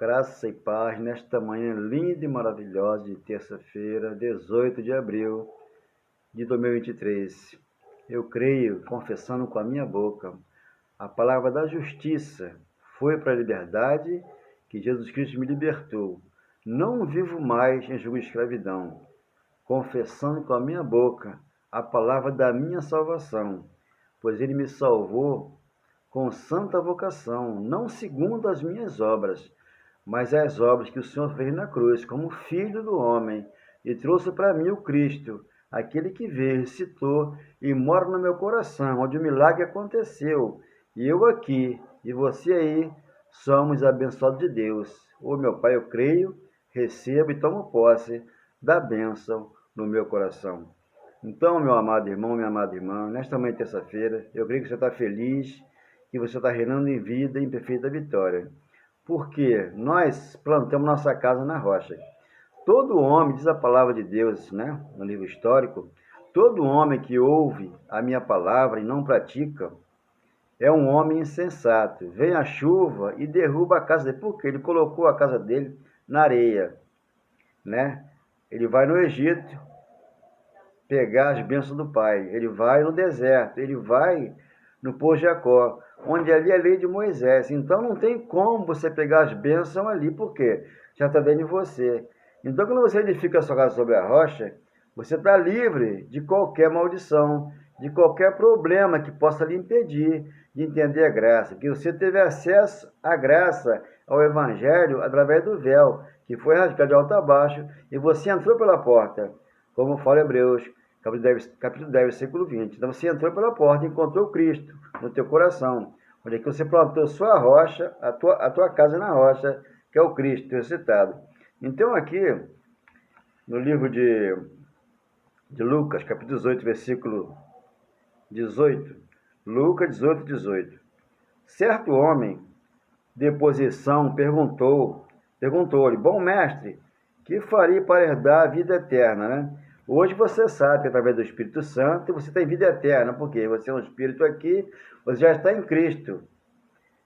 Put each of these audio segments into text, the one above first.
Graça e paz nesta manhã linda e maravilhosa de terça-feira, 18 de abril de 2023. Eu creio, confessando com a minha boca, a palavra da justiça foi para a liberdade que Jesus Cristo me libertou. Não vivo mais em jugo de escravidão, confessando com a minha boca a palavra da minha salvação, pois ele me salvou com santa vocação, não segundo as minhas obras, mas as obras que o Senhor fez na cruz, como Filho do homem, e trouxe para mim o Cristo, aquele que veio, ressuscitou e mora no meu coração, onde o milagre aconteceu. E eu aqui, e você aí, somos abençoados de Deus. Ô meu Pai, eu creio, recebo e tomo posse da bênção no meu coração. Então, meu amado irmão, minha amada irmã, nesta manhã de terça-feira, eu creio que você está feliz, que você está reinando em vida e em perfeita vitória. Porque nós plantamos nossa casa na rocha. Todo homem, diz a palavra de Deus, né, no livro histórico, todo homem que ouve a minha palavra e não pratica, é um homem insensato. Vem a chuva e derruba a casa dele, porque ele colocou a casa dele na areia, né? Ele vai no Egito pegar as bênçãos do pai, ele vai no deserto, ele vai no Poço de Jacó, onde ali é a lei de Moisés. Então não tem como você pegar as bênçãos ali, porque já está dentro de você. Então quando você edifica a sua casa sobre a rocha, você está livre de qualquer maldição, de qualquer problema que possa lhe impedir de entender a graça. Que você teve acesso à graça, ao Evangelho, através do véu, que foi rasgado de alto a baixo, e você entrou pela porta, como fala Hebreus, capítulo 10, versículo 20. Então você entrou pela porta e encontrou Cristo no teu coração, onde é que você plantou sua rocha, a tua casa na rocha, que é o Cristo ressuscitado. Então aqui, no livro de Lucas, capítulo 18, versículo 18, Lucas 18, 18. Certo homem de posição perguntou-lhe, bom mestre, que faria para herdar a vida eterna, né? Hoje você sabe que através do Espírito Santo você tem vida eterna, porque você é um espírito aqui, você já está em Cristo.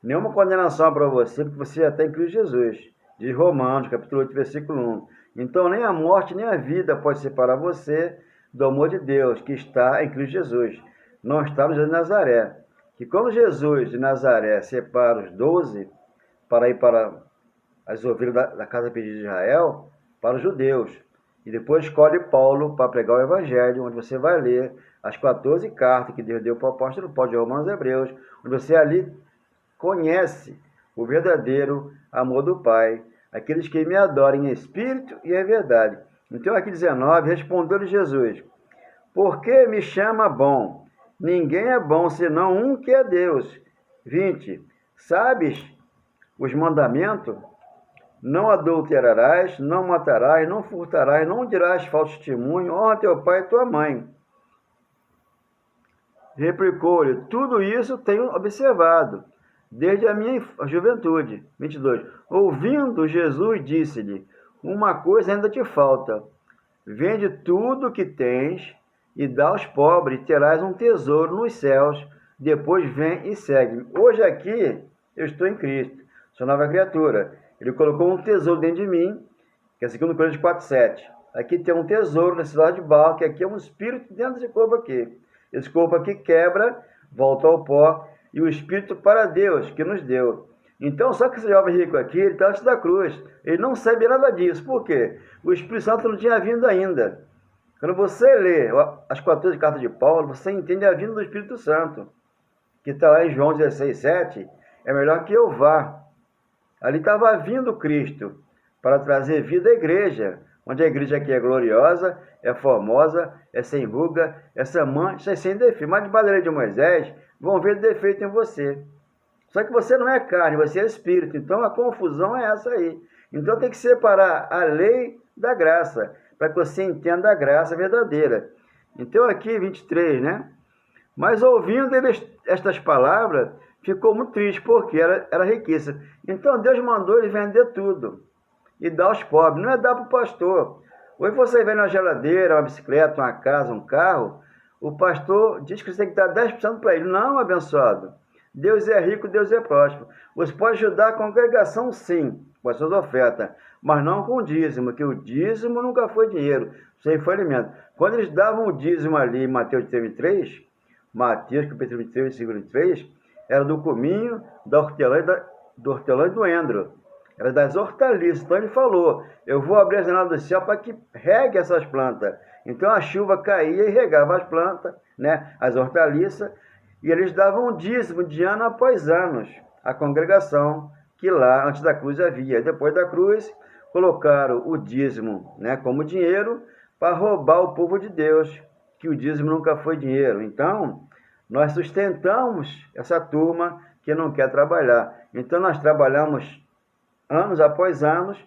Nenhuma condenação para você, porque você já está em Cristo Jesus. Diz Romanos, capítulo 8, versículo 1. Então nem a morte nem a vida pode separar você do amor de Deus, que está em Cristo Jesus. Não está no Jesus de Nazaré. Que quando Jesus de Nazaré separa os 12 para ir para as ovelhas da casa perdida de Israel, para os judeus. E depois escolhe Paulo para pregar o Evangelho, onde você vai ler as 14 cartas que Deus deu para o apóstolo Paulo de Romanos e Hebreus, onde você ali conhece o verdadeiro amor do Pai, aqueles que me adoram em espírito e em verdade. Então aqui 19, respondeu-lhe Jesus, por que me chama bom? Ninguém é bom senão um que é Deus. 20, sabes os mandamentos? Não adulterarás, não matarás, não furtarás, não dirás falso testemunho, honra teu pai e tua mãe. Replicou-lhe, tudo isso tenho observado, desde a minha juventude. 22. Ouvindo Jesus, disse-lhe, uma coisa ainda te falta. Vende tudo o que tens e dá aos pobres, e terás um tesouro nos céus. Depois vem e segue-me. Hoje aqui, eu estou em Cristo, sou nova criatura. Ele colocou um tesouro dentro de mim, que é 2 Coríntios 4:7. Aqui tem um tesouro nesse lado de barro, que aqui é um espírito dentro desse corpo aqui. Esse corpo aqui quebra, volta ao pó, e o espírito para Deus, que nos deu. Então, só que esse jovem rico aqui, ele está antes da cruz. Ele não sabia nada disso. Por quê? O Espírito Santo não tinha vindo ainda. Quando você lê as 14 cartas de Paulo, você entende a vinda do Espírito Santo, que está lá em João 16:7. É melhor que eu vá. Ali estava vindo Cristo para trazer vida à igreja, onde a igreja aqui é gloriosa, é formosa, é sem ruga, é sem mancha, é sem defeito. Mas de maneira de Moisés, vão ver defeito em você. Só que você não é carne, você é espírito. Então a confusão é essa aí. Então tem que separar a lei da graça, para que você entenda a graça verdadeira. Então aqui 23, né? Mas ouvindo estas palavras, ficou muito triste, porque era riqueza. Então Deus mandou ele vender tudo e dar aos pobres. Não é dar para o pastor. Hoje você vê na geladeira, uma bicicleta, uma casa, um carro, o pastor diz que você tem que dar 10% para ele. Não, abençoado. Deus é rico, Deus é próspero. Você pode ajudar a congregação, sim, com as suas ofertas, mas não com o dízimo, que o dízimo nunca foi dinheiro, sempre foi alimento. Quando eles davam o dízimo ali em Mateus 33, Mateus capítulo 23, versículo 23, era do cominho, da hortelã do hortelã e do endro. Era das hortaliças. Então ele falou, eu vou abrir a janela do céu para que regue essas plantas. Então a chuva caía e regava as plantas, né, as hortaliças, e eles davam dízimo de ano após ano, a congregação que lá antes da cruz havia. Depois da cruz, colocaram o dízimo, né, como dinheiro para roubar o povo de Deus, que o dízimo nunca foi dinheiro. Então, nós sustentamos essa turma que não quer trabalhar. Então, nós trabalhamos anos após anos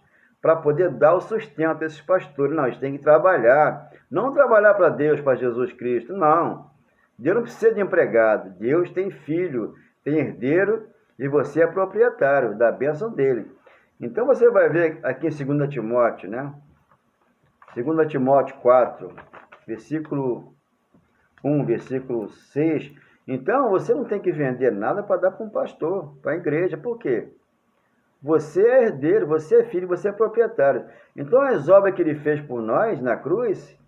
para poder dar o sustento a esses pastores. Não, eles têm que trabalhar. Não trabalhar para Deus, para Jesus Cristo, não. Deus não precisa de empregado. Deus tem filho, tem herdeiro e você é proprietário da bênção dele. Então você vai ver aqui em 2 Timóteo, né? 2 Timóteo 4, versículo 1, versículo 6. Então você não tem que vender nada para dar para um pastor, para a igreja. Por quê? Você é herdeiro, você é filho, você é proprietário. Então as obras que ele fez por nós na cruz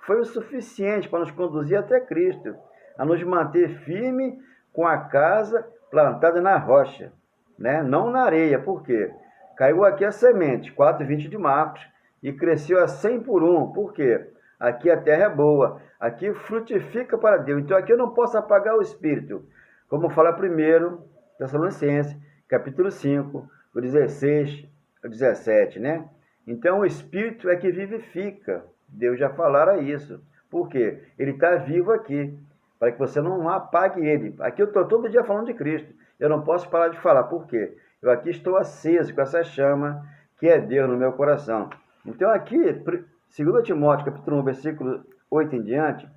foi o suficiente para nos conduzir até Cristo, a nos manter firme com a casa plantada na rocha, né? Não na areia. Por quê? Caiu aqui a semente, 4,20 de Marcos, e cresceu a 100 por 1. Por quê? Aqui a terra é boa, aqui frutifica para Deus. Então aqui eu não posso apagar o Espírito. Como fala primeiro Tessalonicenses, capítulo 5, do 16 ao 17, né? Então o Espírito é que vivifica. Deus já falara isso. Por quê? Ele está vivo aqui, para que você não apague ele. Aqui eu estou todo dia falando de Cristo. Eu não posso parar de falar. Por quê? Eu aqui estou aceso com essa chama que é Deus no meu coração. Então aqui, 2 Timóteo, capítulo 1, versículo 8 em diante,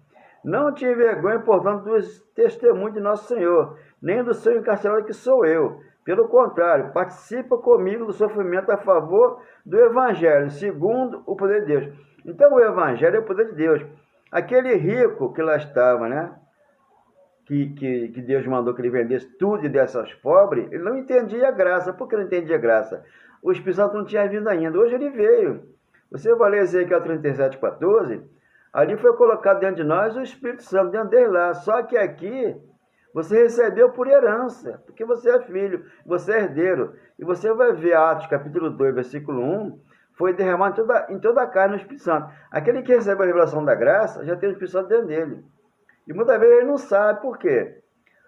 não te envergonhe, portanto, dos testemunhos de nosso Senhor, nem do seu encarcerado que sou eu. Pelo contrário, participa comigo do sofrimento a favor do Evangelho, segundo o poder de Deus. Então o Evangelho é o poder de Deus. Aquele rico que lá estava, né? Que Deus mandou que ele vendesse tudo e desse aos pobres, ele não entendia a graça. Por que não entendia a graça? O Espírito Santo não tinha vindo ainda. Hoje ele veio. Você vai ler Ezequiel 37:14, ali foi colocado dentro de nós o Espírito Santo, dentro dele lá. Só que aqui você recebeu por herança, porque você é filho, você é herdeiro. E você vai ver Atos capítulo 2, versículo 1, foi derramado em toda a carne no Espírito Santo. Aquele que recebe a revelação da graça, já tem o Espírito Santo dentro dele. E muitas vezes ele não sabe por quê.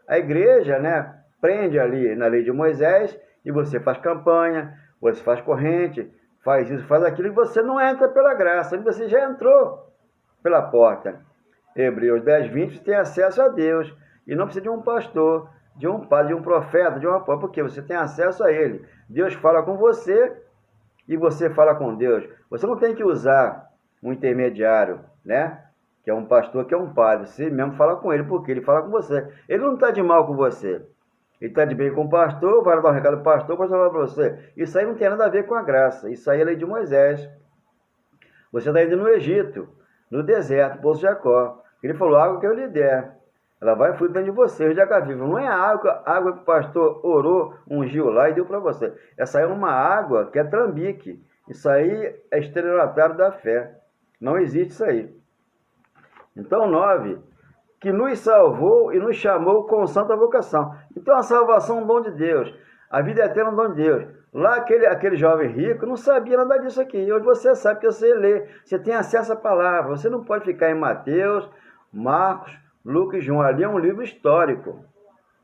A igreja, né, prende ali na lei de Moisés, e você faz campanha, você faz corrente, faz isso, faz aquilo, e você não entra pela graça, você já entrou pela porta. Hebreus 10:20, você tem acesso a Deus, e não precisa de um pastor, de um padre, de um profeta, de um apóstolo, porque você tem acesso a ele. Deus fala com você, e você fala com Deus. Você não tem que usar um intermediário, né? Que é um pastor, que é um padre. Você mesmo fala com ele, porque ele fala com você. Ele não está de mal com você. Ele está de bem com o pastor, vai dar um recado para o pastor, para você. Isso aí não tem nada a ver com a graça. Isso aí é a lei de Moisés. Você está indo no Egito, no deserto, Poço de Jacó. Ele falou, água que eu lhe der, ela vai fluir dentro de você, o Jacó vivo. Não é a água que o pastor orou, ungiu lá e deu para você. Essa aí é uma água que é trambique. Isso aí é estelionatário da fé. Não existe isso aí. Então, 9, que nos salvou e nos chamou com santa vocação. Então, a salvação é um dom de Deus. A vida eterna é um dom de Deus. Lá, aquele jovem rico não sabia nada disso aqui. Hoje você sabe que você lê, você tem acesso à palavra. Você não pode ficar em Mateus, Marcos, Lucas e João. Ali é um livro histórico,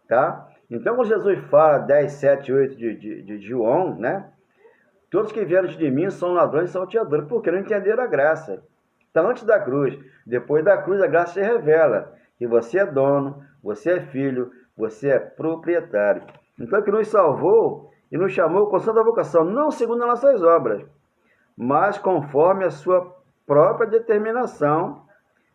tá? Então, quando Jesus fala 10, 7, 8 de João, né? Todos que vieram de mim são ladrões e salteadores, porque não entenderam a graça. Está antes da cruz. Depois da cruz, a graça se revela. Que você é dono, você é filho, você é proprietário. Então, que nos salvou e nos chamou com santa vocação, não segundo as nossas obras, mas conforme a sua própria determinação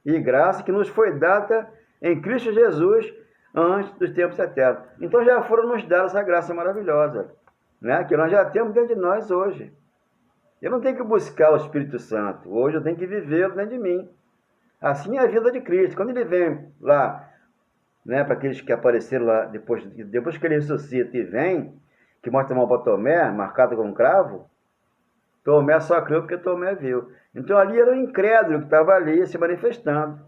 e graça que nos foi dada em Cristo Jesus antes dos tempos eternos. Então, já foram nos dadas essa graça maravilhosa, né? Que nós já temos dentro de nós hoje. Eu não tenho que buscar o Espírito Santo. Hoje eu tenho que viver dentro de mim. Assim é a vida de Cristo. Quando ele vem lá né, para aqueles que apareceram lá depois que ele ressuscita e vem, que mostra a mão para Tomé, marcado com um cravo. Tomé só creu porque Tomé viu. Então ali era o incrédulo que estava ali se manifestando,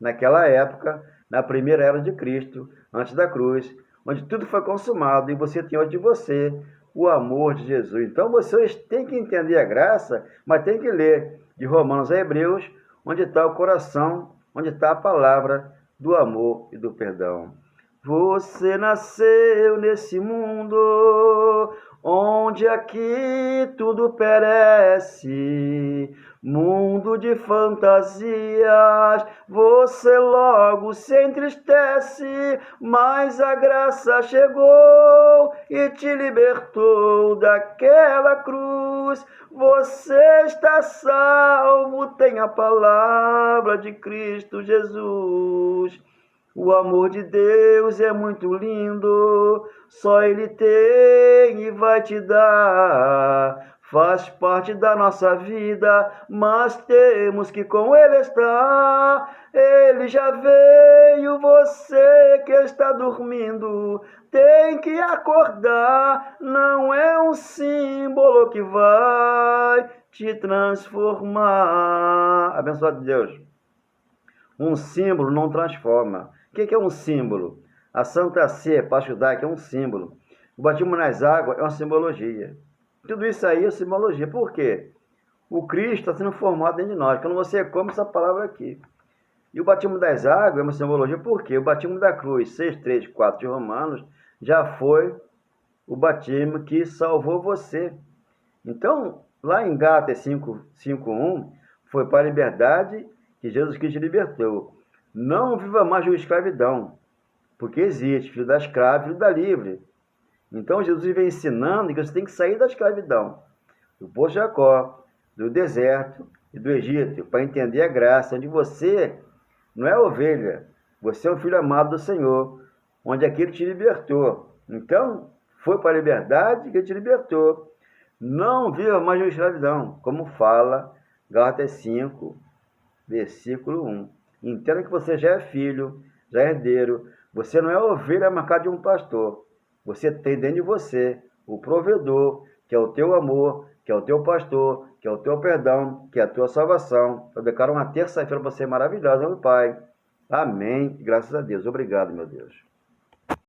naquela época, na primeira era de Cristo, antes da cruz, onde tudo foi consumado e você tem hoje de você o amor de Jesus. Então vocês têm que entender a graça, mas tem que ler de Romanos a Hebreus, onde está o coração, onde está a palavra do amor e do perdão. Você nasceu nesse mundo onde aqui tudo perece, mundo de fantasias, você logo se entristece, mas a graça chegou e te libertou daquela cruz. Você está salvo, tem a palavra de Cristo Jesus. O amor de Deus é muito lindo, só Ele tem e vai te dar. Faz parte da nossa vida, mas temos que com Ele estar. Ele já veio, você que está dormindo, tem que acordar. Não é um símbolo que vai te transformar. Abençoado Deus. Um símbolo não transforma. O que é um símbolo? A Santa Sé, para ajudar, que é um símbolo. O batismo nas águas é uma simbologia. Tudo isso aí é simbologia. Por quê? O Cristo está sendo formado dentro de nós. Quando você come essa palavra aqui. E o batismo das águas é uma simbologia. Por quê? O batismo da cruz, 6, 3, 4 de Romanos, já foi o batismo que salvou você. Então, lá em Gálatas 5:1, foi para a liberdade que Jesus Cristo te libertou. Não viva mais de escravidão, porque existe filho da escrava e filho da livre. Então Jesus vem ensinando que você tem que sair da escravidão, do poço de Jacó, do deserto e do Egito, para entender a graça, onde você não é ovelha, você é um filho amado do Senhor, onde aquele te libertou. Então, foi para a liberdade que ele te libertou. Não viva mais de escravidão, como fala Gálatas 5, versículo 1. Entenda que você já é filho, já é herdeiro. Você não é ovelha marcada de um pastor. Você tem dentro de você o provedor, que é o teu amor, que é o teu pastor, que é o teu perdão, que é a tua salvação. Eu declaro uma terça-feira para você maravilhosa, meu Pai. Amém. Graças a Deus. Obrigado, meu Deus.